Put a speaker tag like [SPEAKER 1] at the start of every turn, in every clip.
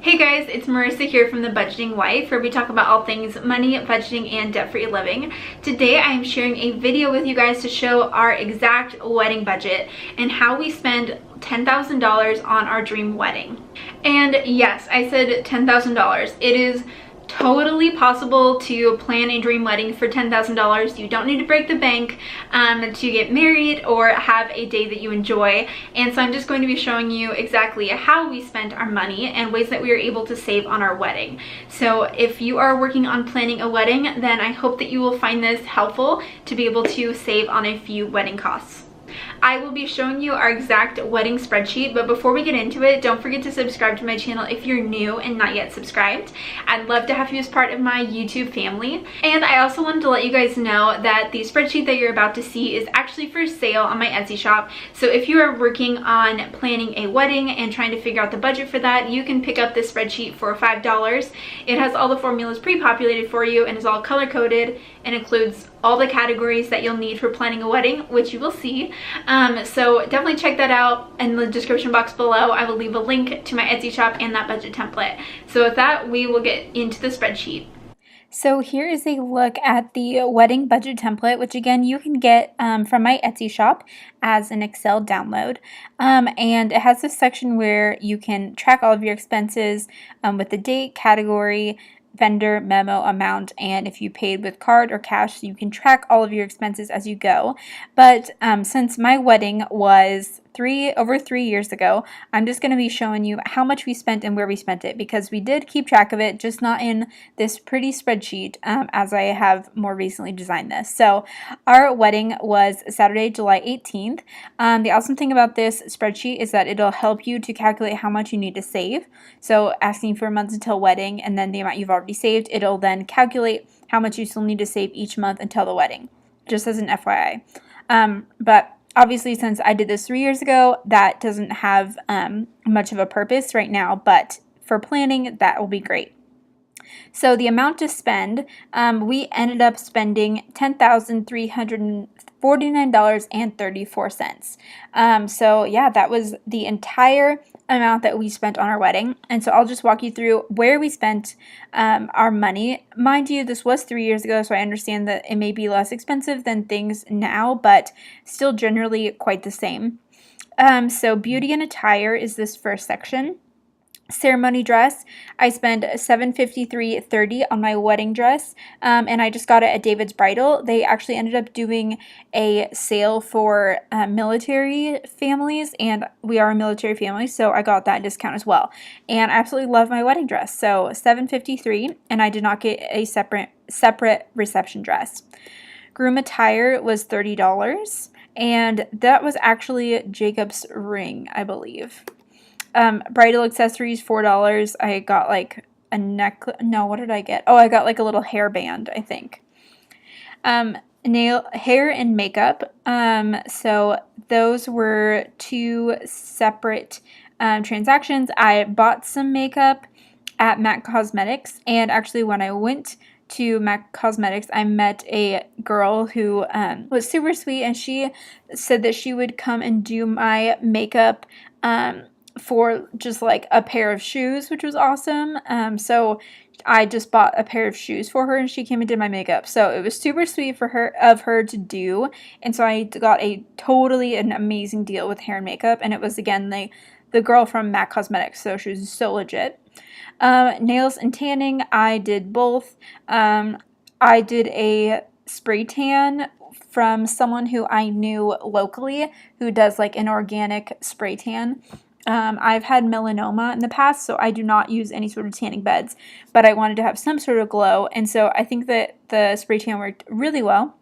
[SPEAKER 1] Hey guys, it's Marissa here from The Budgeting Wife, where we talk about all things money, budgeting, and debt-free living. Today I am sharing a video with you guys to show our exact wedding budget and how we spend $10,000 on our dream wedding. And yes, I said $10,000. It is totally possible to plan a dream wedding for $10,000. You don't need to break the bank to get married or have a day that you enjoy. And so I'm just going to be showing you exactly how we spent our money and ways that we are able to save on our wedding. So if you are working on planning a wedding, then I hope that you will find this helpful to be able to save on a few wedding costs. I will be showing you our exact wedding spreadsheet, but before we get into it, don't forget to subscribe to my channel if you're new and not yet subscribed. I'd love to have you as part of my YouTube family. And I also wanted to let you guys know that the spreadsheet that you're about to see is actually for sale on my Etsy shop. So if you are working on planning a wedding and trying to figure out the budget for that, you can pick up this spreadsheet for $5. It has all the formulas pre-populated for you and is all color-coded and includes all the categories that you'll need for planning a wedding, which you will see. So definitely check that out in the description box below. I will leave a link to my Etsy shop and that budget template. So with that, we will get into the spreadsheet. So here is a look at the wedding budget template, which again you can get from my Etsy shop as an Excel download. And it has this section where you can track all of your expenses with the date, category, vendor, memo, amount, and if you paid with card or cash, so you can track all of your expenses as you go. But since my wedding was over 3 years ago, I'm just going to be showing you how much we spent and where we spent it, because we did keep track of it, just not in this pretty spreadsheet as I have more recently designed this. So our wedding was Saturday, July 18th. The awesome thing about this spreadsheet is that it'll help you to calculate how much you need to save. So asking for months until wedding and then the amount you've already saved, it'll then calculate how much you still need to save each month until the wedding, just as an FYI. But obviously, since I did this 3 years ago, that doesn't have much of a purpose right now, but for planning, that will be great. So the amount to spend, we ended up spending $10,349.34. So yeah, that was the entire amount that we spent on our wedding. And so I'll just walk you through where we spent our money. Mind you, this was 3 years ago, so I understand that it may be less expensive than things now, but still generally quite the same. So beauty and attire is this first section. Ceremony dress, I spent $753.30 on my wedding dress, and I just got it at David's Bridal. They actually ended up doing a sale for military families, and we are a military family, so I got that discount as well. And I absolutely love my wedding dress, so $753, and I did not get a separate reception dress. Groom attire was $30, and that was actually Jacob's ring, I believe. Bridal accessories, $4. I got like a necklace. No, what did I get? Oh, I got like a little hairband, I think. Hair and makeup. So those were two separate transactions. I bought some makeup at MAC Cosmetics, and actually when I went to MAC Cosmetics, I met a girl who was super sweet, and she said that she would come and do my makeup for just like a pair of shoes, which was awesome. So I just bought a pair of shoes for her, and she came and did my makeup. So it was super sweet of her to do. And so I got an amazing deal with hair and makeup. And it was, again, the girl from MAC Cosmetics. So she was so legit. Nails and tanning, I did both. I did a spray tan from someone who I knew locally who does like an organic spray tan. I've had melanoma in the past, so I do not use any sort of tanning beds, but I wanted to have some sort of glow, and so I think that the spray tan worked really well,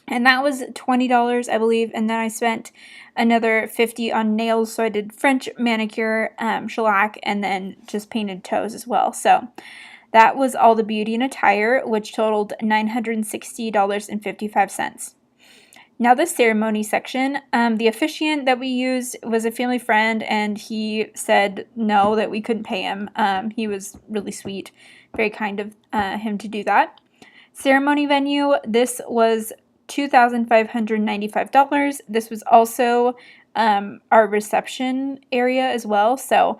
[SPEAKER 1] and that was $20, I believe, and then I spent another $50 on nails, so I did French manicure, shellac, and then just painted toes as well. So that was all the beauty and attire, which totaled $960.55. Now the ceremony section, the officiant that we used was a family friend, and he said no, that we couldn't pay him. He was really sweet, very kind of him to do that. Ceremony venue, this was $2,595. This was also our reception area as well. So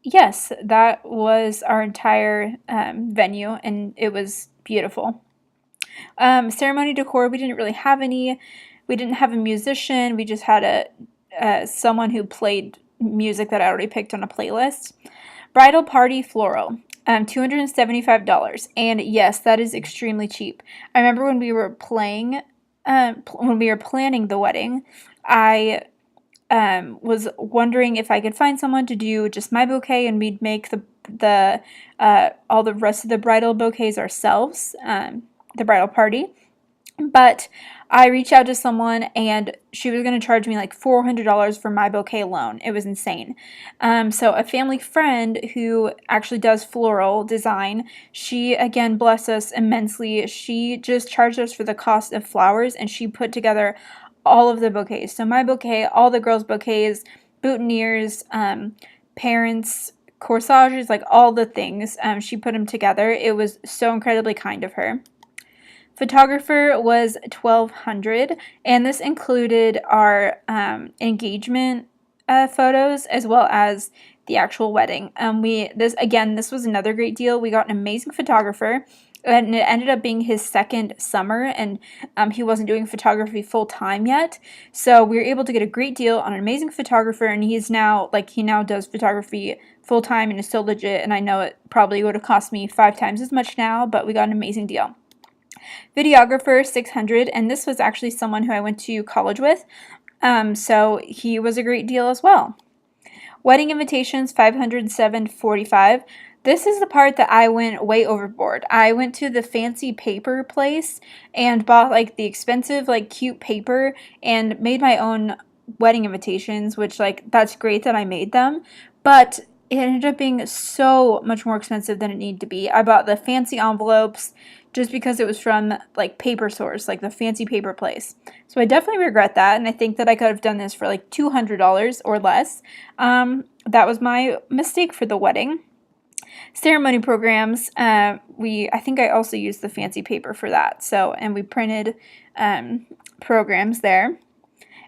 [SPEAKER 1] yes, that was our entire venue, and it was beautiful. Ceremony decor, we didn't really have any. We didn't have a musician. We just had someone who played music that I already picked on a playlist. Bridal party floral, $275. And yes, that is extremely cheap. I remember when we were when we were planning the wedding, I was wondering if I could find someone to do just my bouquet, and we'd make the all the rest of the bridal bouquets ourselves, the bridal party. But I reached out to someone, and she was going to charge me like $400 for my bouquet alone. It was insane. So a family friend who actually does floral design, she again blessed us immensely. She just charged us for the cost of flowers, and she put together all of the bouquets. So my bouquet, all the girls' bouquets, boutonnieres, parents, corsages, like all the things. She put them together. It was so incredibly kind of her. Photographer was $1,200, and this included our engagement photos as well as the actual wedding. This was another great deal. We got an amazing photographer, and it ended up being his second summer, and he wasn't doing photography full time yet. So we were able to get a great deal on an amazing photographer, and he now does photography full time and is so legit. And I know it probably would have cost me 5 times as much now, but we got an amazing deal. Videographer, $600, and this was actually someone who I went to college with, so he was a great deal as well. Wedding invitations, $507.45. This is the part that I went way overboard. I went to the fancy paper place and bought like the expensive, like cute paper and made my own wedding invitations, which like that's great that I made them, but it ended up being so much more expensive than it needed to be. I bought the fancy envelopes just because it was from like Paper Source, like the fancy paper place. So I definitely regret that, and I think that I could have done this for like $200 or less. That was my mistake for the wedding. Ceremony programs, I think I also used the fancy paper for that. So, and we printed programs there.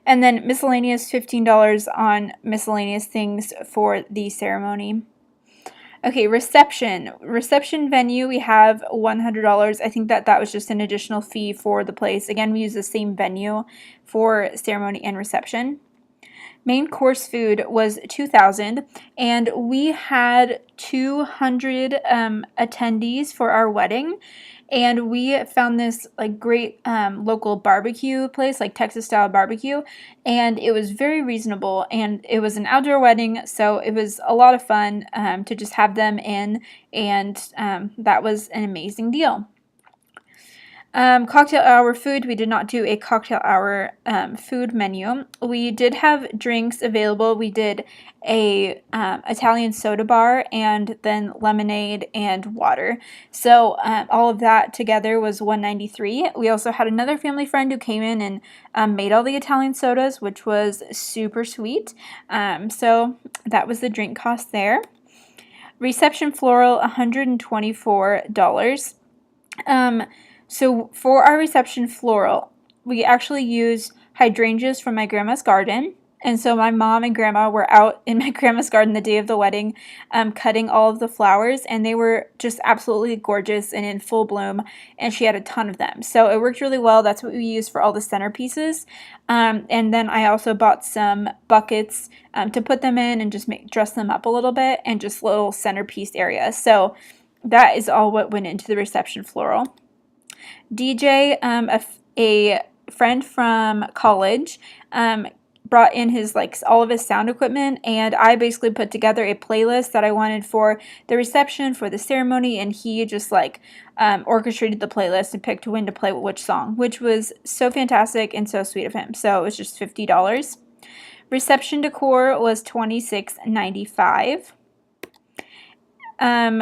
[SPEAKER 1] And then miscellaneous, $15 on miscellaneous things for the ceremony. Okay, reception venue, we have $100. I think that was just an additional fee for the place. Again, we use the same venue for ceremony and reception. Main course food was $2,000, and we had 200 attendees for our wedding. And we found this like great local barbecue place, like Texas style barbecue, and it was very reasonable, and it was an outdoor wedding, so it was a lot of fun to just have them in, and that was an amazing deal. Cocktail hour food, we did not do a cocktail hour food menu. We did have drinks available. We did a Italian soda bar and then lemonade and water. So all of that together was $193. We also had another family friend who came in and made all the Italian sodas, which was super sweet. So that was the drink cost there. Reception floral, $124. So for our reception floral, we actually used hydrangeas from my grandma's garden. And so my mom and grandma were out in my grandma's garden the day of the wedding, cutting all of the flowers, and they were just absolutely gorgeous and in full bloom, and she had a ton of them. So it worked really well. That's what we used for all the centerpieces. And then I also bought some buckets to put them in and just dress them up a little bit, and just little centerpiece areas. So that is all what went into the reception floral. DJ, a friend from college, brought in his all of his sound equipment, and I basically put together a playlist that I wanted for the reception, for the ceremony, and he just orchestrated the playlist and picked when to play which song, which was so fantastic and so sweet of him. So it was just $50. Reception decor was $26.95.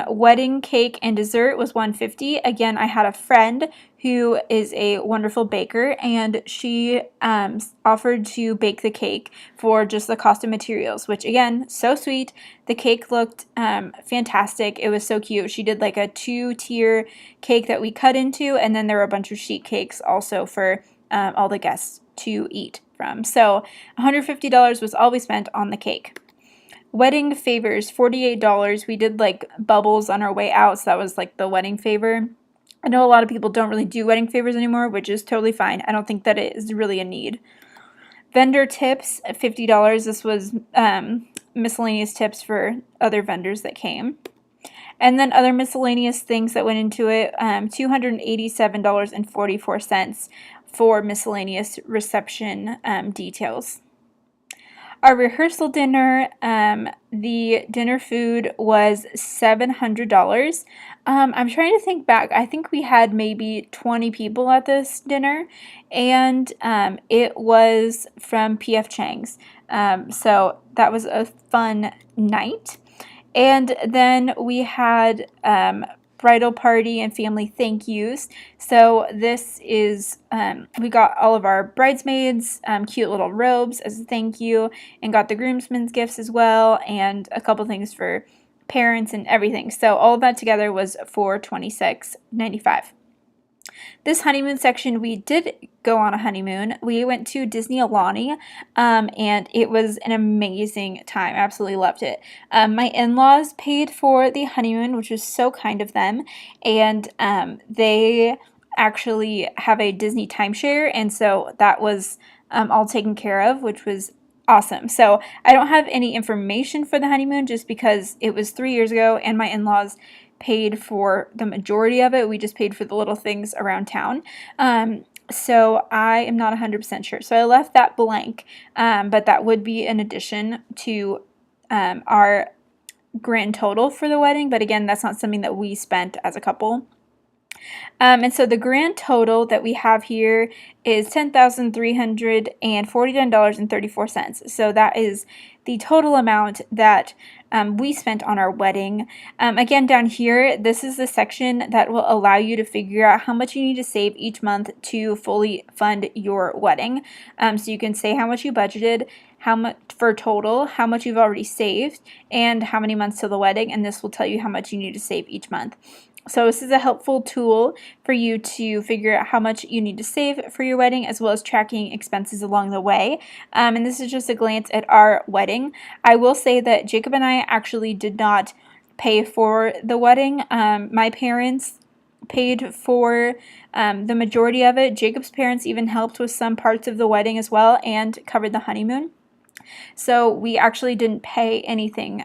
[SPEAKER 1] Wedding cake and dessert was $150. Again, I had a friend who is a wonderful baker, and she offered to bake the cake for just the cost of materials, which again, so sweet. The cake looked fantastic. It was so cute. She did like a 2-tier cake that we cut into, and then there were a bunch of sheet cakes also for all the guests to eat from. So $150 was all we spent on the cake. Wedding favors, $48. We did like bubbles on our way out, so that was like the wedding favor. I know a lot of people don't really do wedding favors anymore, which is totally fine. I don't think that it is really a need. Vendor tips, $50. This was miscellaneous tips for other vendors that came. And then other miscellaneous things that went into it, $287.44 for miscellaneous reception details. Our rehearsal dinner, the dinner food was $700. I'm trying to think back. I think we had maybe 20 people at this dinner, and it was from P.F. Chang's. So that was a fun night. And then we had bridal party and family thank yous. So this is, we got all of our bridesmaids cute little robes as a thank you, and got the groomsmen's gifts as well, and a couple things for parents and everything. So all of that together was for $26.95. This honeymoon section, we did go on a honeymoon. We went to Disney Alani, and it was an amazing time. Absolutely loved it. My in-laws paid for the honeymoon, which was so kind of them, and they actually have a Disney timeshare, and so that was all taken care of, which was awesome. So I don't have any information for the honeymoon just because it was 3 years ago, and my in-laws paid for the majority of it. We just paid for the little things around town. So I am not 100% sure. So I left that blank, but that would be in addition to our grand total for the wedding. But again, that's not something that we spent as a couple. And so the grand total that we have here is $10,349.34. So that is the total amount that we spent on our wedding. Again, down here, this is the section that will allow you to figure out how much you need to save each month to fully fund your wedding. So you can say how much you budgeted, how much for total, how much you've already saved, and how many months till the wedding, and this will tell you how much you need to save each month. So this is a helpful tool for you to figure out how much you need to save for your wedding, as well as tracking expenses along the way. And this is just a glance at our wedding. I will say that Jacob and I actually did not pay for the wedding. My parents paid for the majority of it. Jacob's parents even helped with some parts of the wedding as well and covered the honeymoon. So we actually didn't pay anything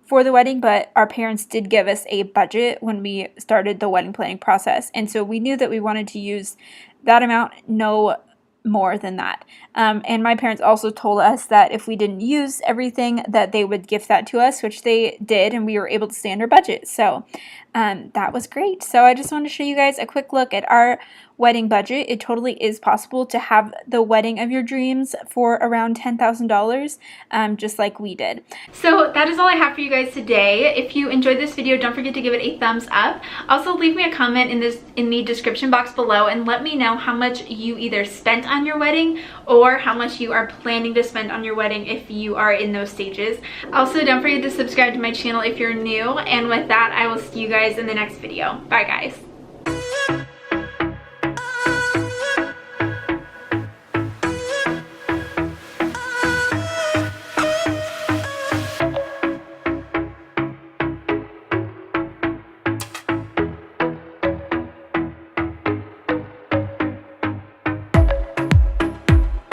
[SPEAKER 1] for the wedding, but our parents did give us a budget when we started the wedding planning process. And so we knew that we wanted to use that amount, no more than that. And my parents also told us that if we didn't use everything, that they would gift that to us, which they did, and we were able to stay under budget. So that was great. So I just want to show you guys a quick look at our wedding budget. It totally is possible to have the wedding of your dreams for around $10,000, just like we did. So that is all I have for you guys today. If you enjoyed this video, don't forget to give it a thumbs up. Also, leave me a comment in the description box below and let me know how much you either spent on your wedding or how much you are planning to spend on your wedding if you are in those stages. Also, don't forget to subscribe to my channel if you're new, and with that, I will see you guys in the next video. Bye guys.